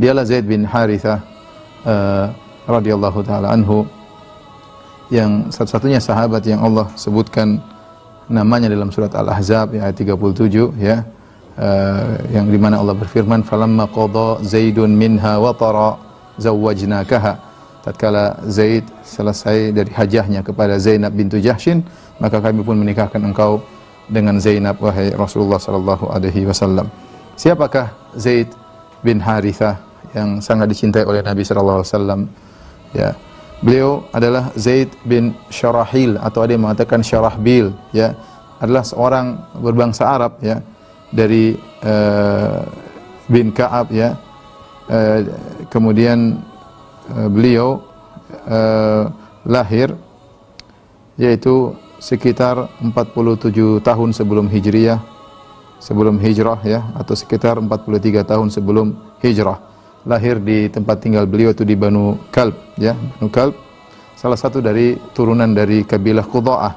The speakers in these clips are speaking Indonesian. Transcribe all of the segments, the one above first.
Dialah Zaid bin Harithah radhiyallahu taala anhu, yang satu-satunya sahabat yang Allah sebutkan namanya dalam surat Al-Ahzab ayat 37 ya, yang di mana Allah berfirman falamma qada Zaidun minha watara zawwajnakaha, tatkala Zaid selesai dari hajahnya kepada Zainab bintu Jahsyin, maka kami pun menikahkan engkau dengan Zainab wahai Rasulullah sallallahu alaihi wasallam. Siapakah Zaid bin Harithah yang sangat dicintai oleh Nabi sallallahu alaihi wasallam? Ya, beliau adalah Zaid bin Syarahil, atau ada yang mengatakan Syarahbil, ya, adalah seorang berbangsa Arab, ya, dari bin Ka'ab, ya. Kemudian beliau lahir yaitu sekitar 47 tahun sebelum Hijriyah, sebelum hijrah, ya, atau sekitar 43 tahun sebelum hijrah. Lahir di tempat tinggal beliau itu di Banu Kalb, ya, Banu Kalb, salah satu dari turunan dari kabilah Qudha'ah.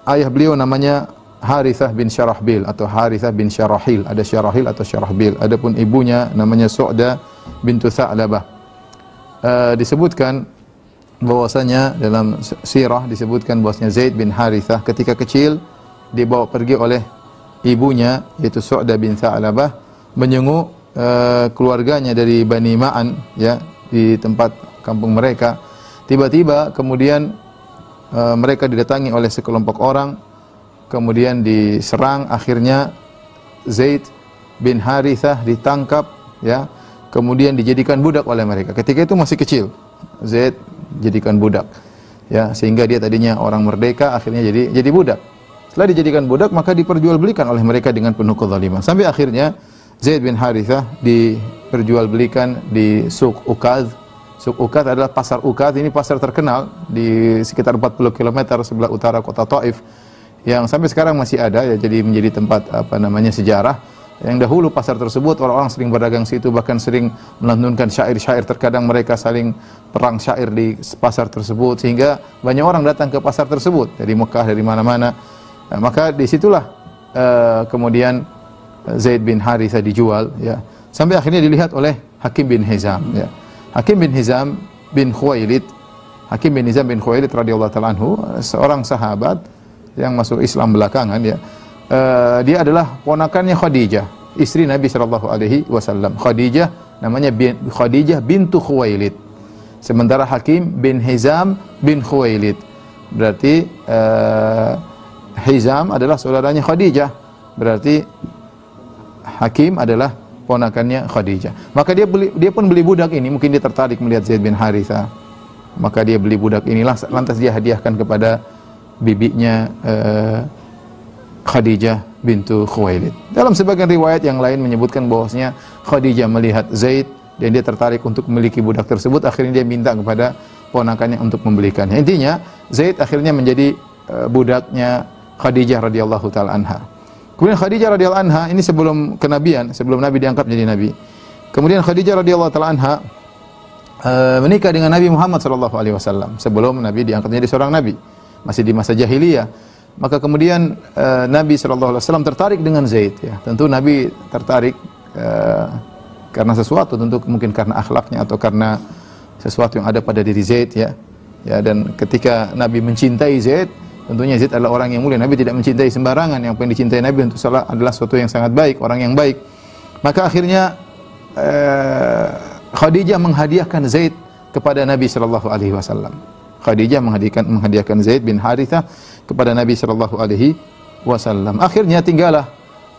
Ayah beliau namanya Harithah bin Syarahbil atau Harithah bin Syarahil, ada Syarahil atau Syarahbil. Adapun ibunya namanya Su'da bintu Tha'labah. Disebutkan bahwasanya dalam sirah disebutkan bahwasanya Zaid bin Harithah ketika kecil dibawa pergi oleh ibunya yaitu Su'da bin Tha'labah menjenguk keluarganya dari Bani Ma'an, ya, di tempat kampung mereka. Tiba-tiba kemudian mereka didatangi oleh sekelompok orang, kemudian diserang. Akhirnya Zaid bin Harithah ditangkap, ya, kemudian dijadikan budak oleh mereka. Ketika itu masih kecil, Zaid dijadikan budak, ya, sehingga dia tadinya orang merdeka akhirnya jadi budak. Setelah dijadikan budak maka diperjualbelikan oleh mereka dengan penuh kezaliman, sampai akhirnya Zaid bin Harithah diperjualbelikan di Suq Ukaz. Suq Ukaz adalah pasar Ukaz, ini pasar terkenal di sekitar 40 km sebelah utara kota Taif, yang sampai sekarang masih ada, ya, jadi menjadi tempat sejarah. Yang dahulu pasar tersebut orang-orang sering berdagang situ, bahkan sering melantunkan syair-syair, terkadang mereka saling perang syair di pasar tersebut, sehingga banyak orang datang ke pasar tersebut dari Mekah, dari mana-mana. Nah, maka disitulah kemudian Zaid bin Harithah dijual, ya, sampai akhirnya dilihat oleh Hakim bin Hizam, ya. Hakim bin Hizam bin Khuwailid, Hakim bin Hizam bin Khuwailid radhiyallahu ta'ala anhu, seorang sahabat yang masuk Islam belakangan, ya. Dia adalah ponakannya Khadijah, istri Nabi sallallahu alaihi wasallam. Khadijah namanya Khadijah bintu Khuwailid. Sementara Hakim bin Hizam bin Khuwailid, berarti Hizam adalah saudaranya Khadijah, berarti Hakim adalah ponakannya Khadijah. Maka dia pun beli budak ini, mungkin dia tertarik melihat Zaid bin Harithah. Maka dia beli budak inilah, lantas dia hadiahkan kepada bibinya Khadijah bintu Khuwailid. Dalam sebagian riwayat yang lain menyebutkan bahwasanya Khadijah melihat Zaid dan dia tertarik untuk memiliki budak tersebut, akhirnya dia minta kepada ponakannya untuk membelikannya. Intinya Zaid akhirnya menjadi budaknya Khadijah radhiyallahu taala anha. Kemudian Khadijah radhiyallahu anha ini sebelum kenabian, sebelum Nabi diangkat menjadi nabi. Kemudian Khadijah radhiyallahu taala anha menikah dengan Nabi Muhammad sallallahu alaihi wasallam sebelum Nabi diangkat menjadi seorang nabi, masih di masa jahiliyah. Maka kemudian Nabi sallallahu alaihi wasallam tertarik dengan Zaid, ya. Tentu Nabi tertarik karena sesuatu, tentu mungkin karena akhlaknya atau karena sesuatu yang ada pada diri Zaid, ya. Ya, dan ketika Nabi mencintai Zaid, tentunya Zaid adalah orang yang mulia. Nabi tidak mencintai sembarangan. Yang paling dicintai Nabi tentu adalah sesuatu yang sangat baik, orang yang baik. Maka akhirnya Khadijah menghadiahkan Zaid kepada Nabi sallallahu alaihi wasallam. Khadijah menghadiahkan Zaid bin Harithah kepada Nabi sallallahu alaihi wasallam. Akhirnya tinggallah,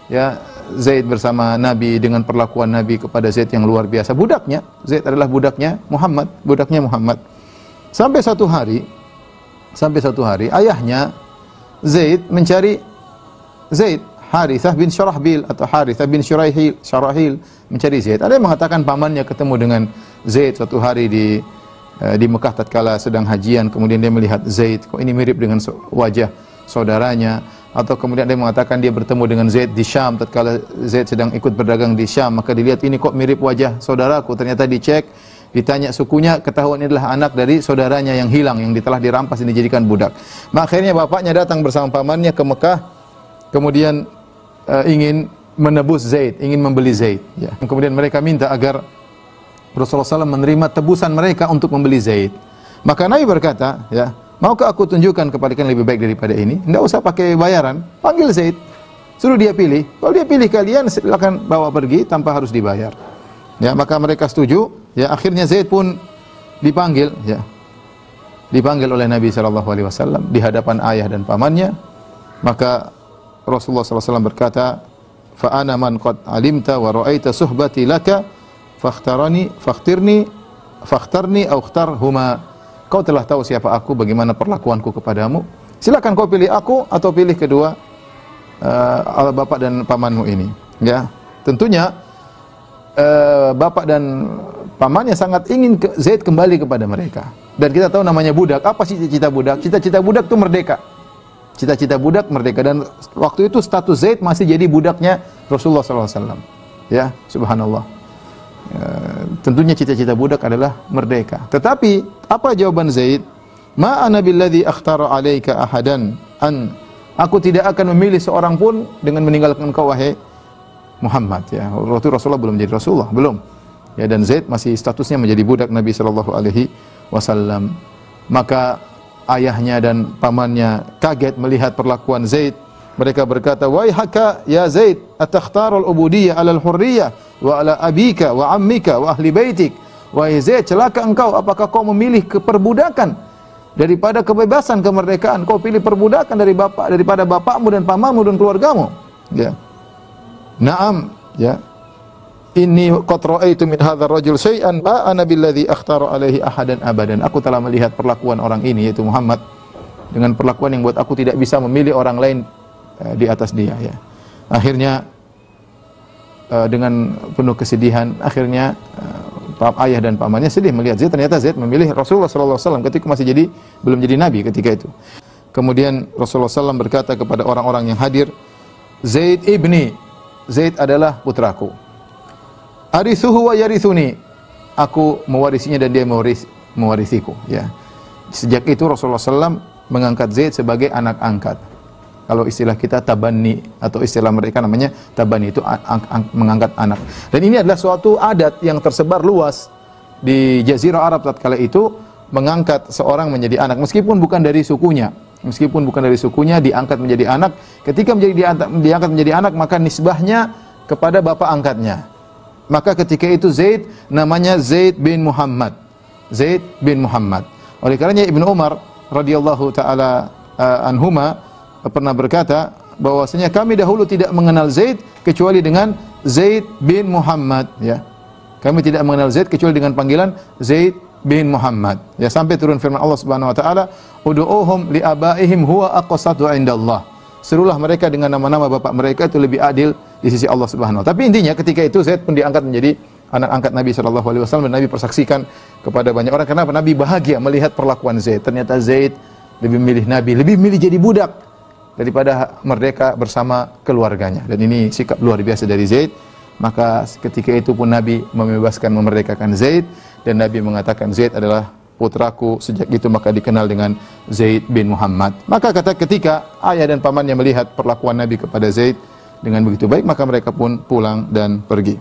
ya, Zaid bersama Nabi dengan perlakuan Nabi kepada Zaid yang luar biasa. Budaknya, Zaid adalah budaknya Muhammad. Sampai satu hari ayahnya Zaid mencari Zaid, Harithah bin Syarahbil atau Harithah bin Syarahil mencari Zaid. Ada yang mengatakan pamannya ketemu dengan Zaid suatu hari di Mekah tatkala sedang hajian, kemudian dia melihat Zaid, kok ini mirip dengan wajah saudaranya. Atau kemudian ada yang mengatakan dia bertemu dengan Zaid di Syam tatkala Zaid sedang ikut berdagang di Syam, maka dilihat ini kok mirip wajah saudaraku. Ternyata dicek, ditanya sukunya, ketahuan ini adalah anak dari saudaranya yang hilang, yang telah dirampas dan dijadikan budak. Maka akhirnya bapaknya datang bersama pamannya ke Mekah, kemudian ingin menebus Zaid, ingin membeli Zaid. Ya. Kemudian mereka minta agar Rasulullah SAW menerima tebusan mereka untuk membeli Zaid. Maka Nabi berkata, ya, maukah aku tunjukkan kepada kalian lebih baik daripada ini? Tidak usah pakai bayaran, panggil Zaid, suruh dia pilih. Kalau dia pilih kalian, silakan bawa pergi tanpa harus dibayar. Ya, maka mereka setuju. Ya, akhirnya Zaid pun dipanggil. Ya, dipanggil oleh Nabi SAW di hadapan ayah dan pamannya. Maka Rasulullah SAW berkata, fa ana man qad alimta wa ra'aita suhbati laka fakhtarni aw ikhtarhuma. Kau telah tahu siapa aku, bagaimana perlakuanku kepadamu. Silakan kau pilih aku atau pilih kedua bapak dan pamanmu ini. Ya, tentunya bapak dan pamannya sangat ingin Zaid kembali kepada mereka. Dan kita tahu namanya budak. Apa sih cita-cita budak? Cita-cita budak itu merdeka. Cita-cita budak merdeka, dan waktu itu status Zaid masih jadi budaknya Rasulullah SAW. Ya, subhanallah. Tentunya cita-cita budak adalah merdeka. Tetapi apa jawaban Zaid? Ma ana billadzi akhtara alaika ahadan an. Aku tidak akan memilih seorang pun dengan meninggalkan engkau wahai Muhammad. Ya, waktu Rasulullah belum menjadi Rasulullah, belum. Ya, dan Zaid masih statusnya menjadi budak Nabi SAW. Maka ayahnya dan pamannya kaget melihat perlakuan Zaid. Mereka berkata, "Waihaka ya Zaid, atakhtarul ubudiyyah 'alal hurriyyah wa 'ala abika wa 'ammika wa ahli baitik." Wahai Zaid, celaka engkau, apakah kau memilih keperbudakan daripada kebebasan, kemerdekaan? Kau pilih perbudakan daripada bapakmu dan pamanmu dan keluargamu. Ya. Naam, ya. Inni qad ra'aitu min hadzal rajul syai'an ma ana billadzi akhtara alaihi ahadan abadan. Aku telah melihat perlakuan orang ini, yaitu Muhammad, dengan perlakuan yang buat aku tidak bisa memilih orang lain di atas dia. Ya. Akhirnya dengan penuh kesedihan, akhirnya ayah dan pamannya sedih melihat Zaid. Ternyata Zaid memilih Rasulullah SAW ketika masih belum jadi nabi ketika itu. Kemudian Rasulullah SAW berkata kepada orang-orang yang hadir, Zaid ibni, Zaid adalah putraku. Arithuhu wa yarithuni, aku mewarisinya dan dia mewarisiku. Ya. Sejak itu Rasulullah SAW mengangkat Zaid sebagai anak angkat. Kalau istilah kita tabanni, atau istilah mereka namanya tabanni, itu mengangkat anak. Dan ini adalah suatu adat yang tersebar luas di Jazirah Arab tatkala itu, mengangkat seorang menjadi anak meskipun bukan dari sukunya. Meskipun bukan dari sukunya, diangkat menjadi anak. Ketika diangkat menjadi anak, maka nisbahnya kepada bapak angkatnya. Maka ketika itu Zaid namanya Zaid bin Muhammad. Zaid bin Muhammad. Oleh karenanya Ibnu Umar radhiyallahu taala anhuma pernah berkata bahwasanya kami dahulu tidak mengenal Zaid kecuali dengan Zaid bin Muhammad, ya. Kami tidak mengenal Zaid kecuali dengan panggilan Zaid bin Muhammad. Ya, sampai turun firman Allah Subhanahu wa taala, "Ud'uuhum li abaihim huwa aqsatu 'indallah." Serulah mereka dengan nama-nama bapak mereka, itu lebih adil di sisi Allah Subhanahu wa taala. Tapi intinya ketika itu Zaid pun diangkat menjadi anak angkat Nabi SAW, dan Nabi persaksikan kepada banyak orang. Kenapa? Nabi bahagia melihat perlakuan Zaid. Ternyata Zaid lebih memilih Nabi, lebih memilih jadi budak daripada merdeka bersama keluarganya. Dan ini sikap luar biasa dari Zaid. Maka ketika itu pun Nabi membebaskan, memerdekakan Zaid, dan Nabi mengatakan Zaid adalah putraku. Sejak itu maka dikenal dengan Zaid bin Muhammad. Maka ketika ayah dan pamannya melihat perlakuan Nabi kepada Zaid dengan begitu baik, maka mereka pun pulang dan pergi.